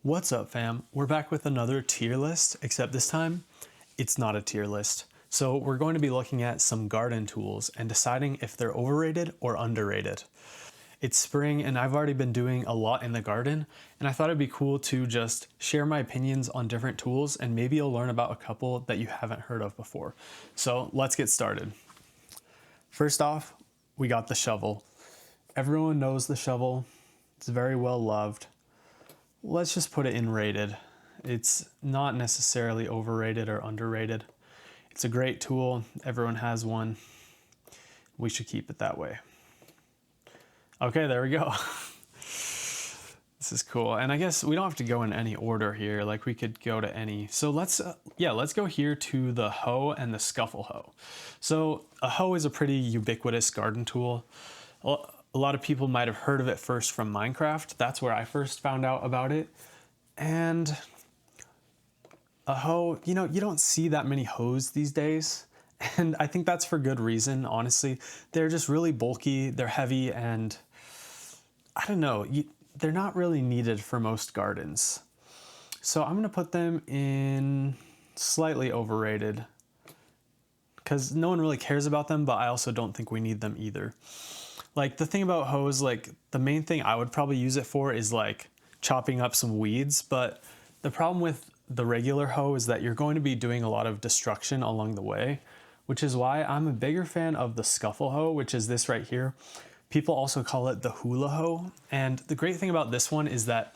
What's up, fam? We're back with another tier list, except this time it's not a tier list. So we're going to be looking at some garden tools and deciding if they're overrated or underrated. It's spring and I've already been doing a lot in the garden, and I thought it'd be cool to just share my opinions on different tools, and maybe you'll learn about a couple that you haven't heard of before. So let's get started. First off, we got the shovel. Everyone knows the shovel. It's very well loved. Let's just put it in rated. It's not necessarily overrated or underrated. It's a great tool. Everyone has one. We should keep it that way. Okay, there we go. This is cool. And I guess we don't have to go in any order here. Like, we could go to any. So let's go here to the hoe and the scuffle hoe. So a hoe is a pretty ubiquitous garden tool. A lot of people might have heard of it first from Minecraft. That's where I first found out about it. And a hoe, you don't see that many hoes these days. And I think that's for good reason, honestly. They're just really bulky, they're heavy, and I don't know, they're not really needed for most gardens. So I'm gonna put them in slightly overrated because no one really cares about them, but I also don't think we need them either. Like, the thing about hoes, like, the main thing I would probably use it for is like chopping up some weeds, but the problem with the regular hoe is that you're going to be doing a lot of destruction along the way, which is why I'm a bigger fan of the scuffle hoe, which is this right here. People also call it the hula hoe, and the great thing about this one is that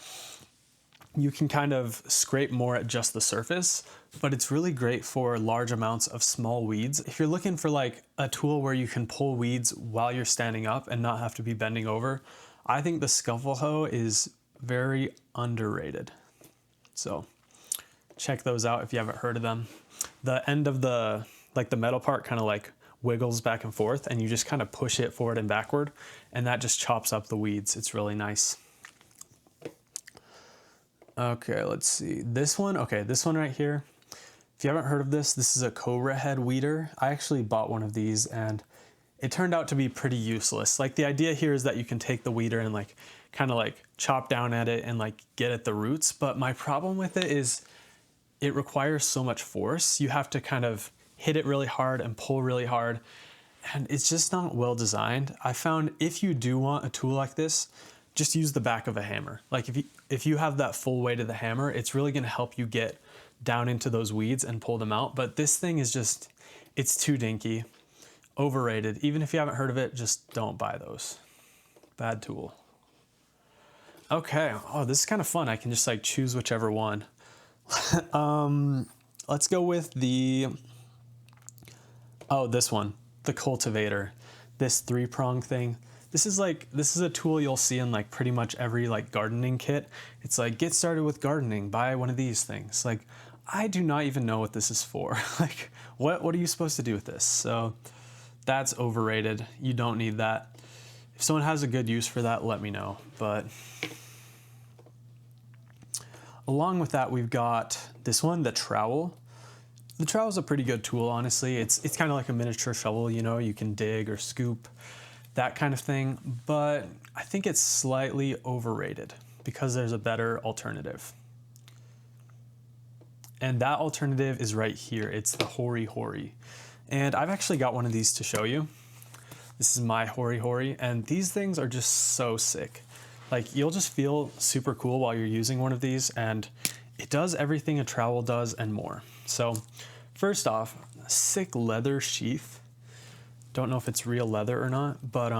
you can kind of scrape more at just the surface, but it's really great for large amounts of small weeds. If you're looking for like a tool where you can pull weeds while you're standing up and not have to be bending over, I think the scuffle hoe is very underrated. So check those out if you haven't heard of them. The end of the metal part kind of like wiggles back and forth, and you just kind of push it forward and backward, and that just chops up the weeds. It's really nice. Okay, let's see. This one right here. If you haven't heard of this, this is a cobra head weeder. I actually bought one of these and it turned out to be pretty useless. Like, the idea here is that you can take the weeder and like kind of like chop down at it and like get at the roots. But my problem with it is it requires so much force. You have to kind of hit it really hard and pull really hard, and it's just not well designed. I found if you do want a tool like this, just use the back of a hammer. Like, if you have that full weight of the hammer, it's really gonna help you get down into those weeds and pull them out. But this thing is just, it's too dinky, overrated. Even if you haven't heard of it, just don't buy those. Bad tool. Okay, oh, this is kind of fun. I can just like choose whichever one. Let's go with this one, the cultivator, this 3-prong thing. This is a tool you'll see in like pretty much every like gardening kit. It's like, get started with gardening, buy one of these things. Like, I do not even know what this is for. Like, what are you supposed to do with this? So that's overrated. You don't need that. If someone has a good use for that, let me know. But along with that, we've got this one, the trowel. The trowel is a pretty good tool, honestly. It's kind of like a miniature shovel, you can dig or scoop, that kind of thing. But I think it's slightly overrated because there's a better alternative. And that alternative is right here. It's the Hori Hori. And I've actually got one of these to show you. This is my Hori Hori, and these things are just so sick. Like, you'll just feel super cool while you're using one of these, and it does everything a trowel does and more. So first off, sick leather sheath. Don't know if it's real leather or not, but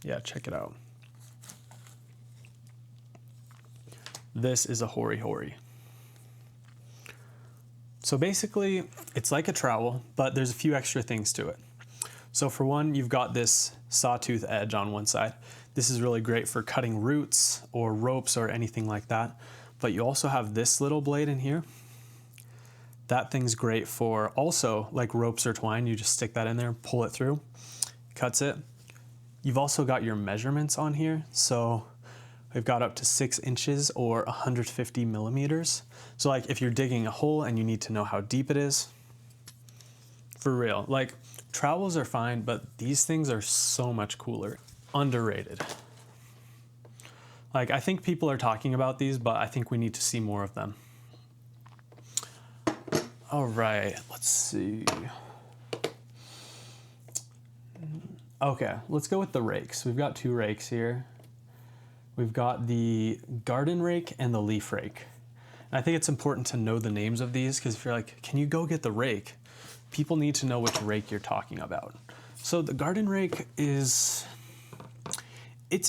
yeah, check it out. This is a Hori Hori. So basically, it's like a trowel, but there's a few extra things to it. So for one, you've got this sawtooth edge on one side. This is really great for cutting roots or ropes or anything like that. But you also have this little blade in here. That thing's great for also like ropes or twine. You just stick that in there, pull it through, cuts it. You've also got your measurements on here. So we've got up to 6 inches or 150 millimeters. So like, if you're digging a hole and you need to know how deep it is, for real, like, trowels are fine, but these things are so much cooler. Underrated. Like, I think people are talking about these, but I think we need to see more of them. All right, let's see. Okay, let's go with the rakes. We've got 2 rakes here. We've got the garden rake and the leaf rake. And I think it's important to know the names of these, because if you're like, can you go get the rake? People need to know which rake you're talking about. So the garden rake it's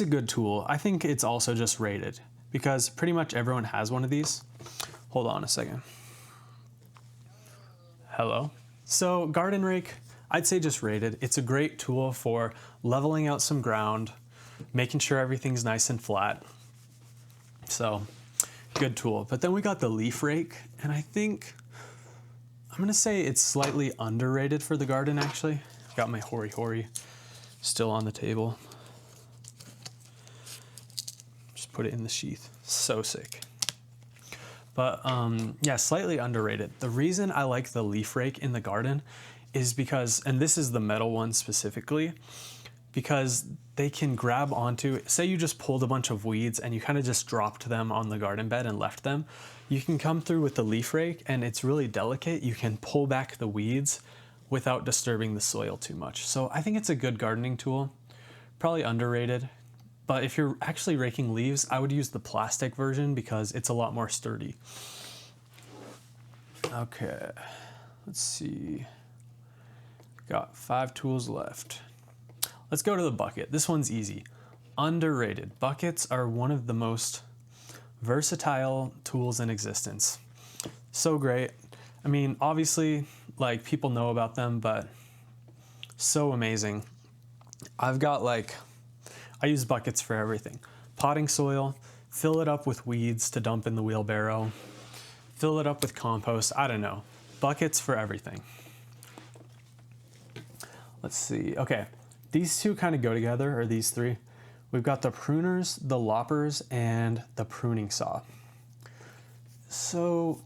a good tool. I think it's also just rated because pretty much everyone has one of these. Hold on a second. Hello. So garden rake, I'd say just rated. It's a great tool for leveling out some ground, making sure everything's nice and flat. So good tool. But then we got the leaf rake, and I think I'm gonna say it's slightly underrated for the garden actually. I've got my hori still on the table. Just put it in the sheath. So sick. But yeah, slightly underrated. The reason I like the leaf rake in the garden is because, and this is the metal one specifically, because they can grab onto, say you just pulled a bunch of weeds and you kind of just dropped them on the garden bed and left them. You can come through with the leaf rake and it's really delicate. You can pull back the weeds without disturbing the soil too much. So I think it's a good gardening tool, probably underrated. But if you're actually raking leaves, I would use the plastic version because it's a lot more sturdy. Okay, let's see. Got 5 tools left. Let's go to the bucket. This one's easy. Underrated. Buckets are one of the most versatile tools in existence. So great. I mean, obviously, like, people know about them, but so amazing. I use buckets for everything. Potting soil, fill it up with weeds to dump in the wheelbarrow, fill it up with compost, I don't know. Buckets for everything. Let's see, okay. These 2 kind of go together, or these 3. We've got the pruners, the loppers, and the pruning saw. So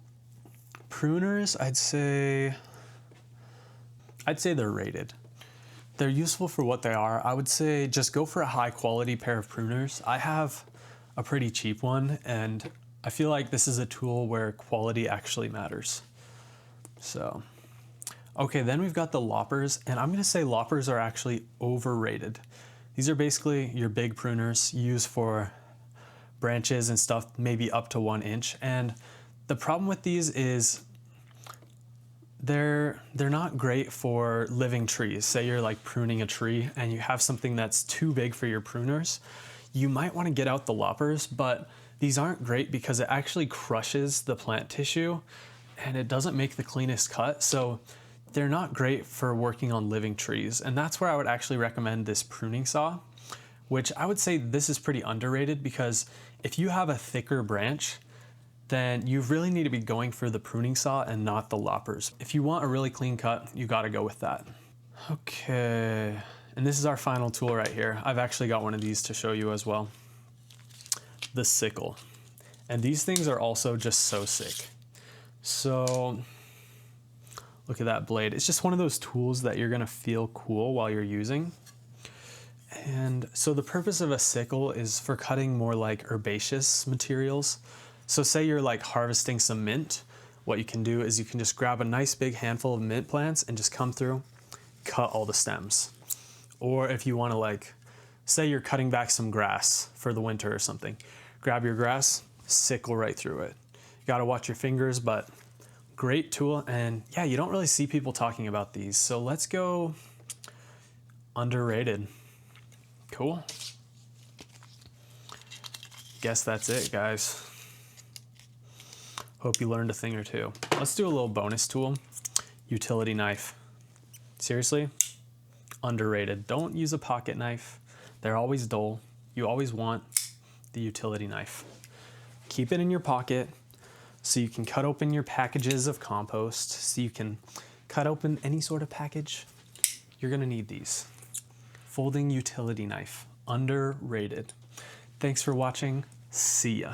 pruners, I'd say they're rated. They're useful for what they are. I would say just go for a high quality pair of pruners. I have a pretty cheap one, and I feel like this is a tool where quality actually matters. So, okay, then we've got the loppers, and I'm gonna say loppers are actually overrated. These are basically your big pruners used for branches and stuff, maybe up to 1 inch. And the problem with these is they're not great for living trees. Say you're like pruning a tree and you have something that's too big for your pruners, you might want to get out the loppers, but these aren't great because it actually crushes the plant tissue and it doesn't make the cleanest cut. So they're not great for working on living trees. And that's where I would actually recommend this pruning saw, which I would say this is pretty underrated because if you have a thicker branch, then you really need to be going for the pruning saw and not the loppers. If you want a really clean cut, you gotta go with that. Okay, and this is our final tool right here. I've actually got one of these to show you as well. The sickle. And these things are also just so sick. So, look at that blade. It's just one of those tools that you're gonna feel cool while you're using. And so the purpose of a sickle is for cutting more like herbaceous materials. So say you're like harvesting some mint, what you can do is you can just grab a nice big handful of mint plants and just come through, cut all the stems. Or if you wanna say you're cutting back some grass for the winter or something, grab your grass, sickle right through it. You gotta watch your fingers, but great tool. And yeah, you don't really see people talking about these. So let's go underrated. Cool. Guess that's it, guys. Hope you learned a thing or two. Let's do a little bonus tool. Utility knife. Seriously, underrated. Don't use a pocket knife. They're always dull. You always want the utility knife. Keep it in your pocket so you can cut open your packages of compost, so you can cut open any sort of package. You're gonna need these. Folding utility knife, underrated. Thanks for watching. See ya.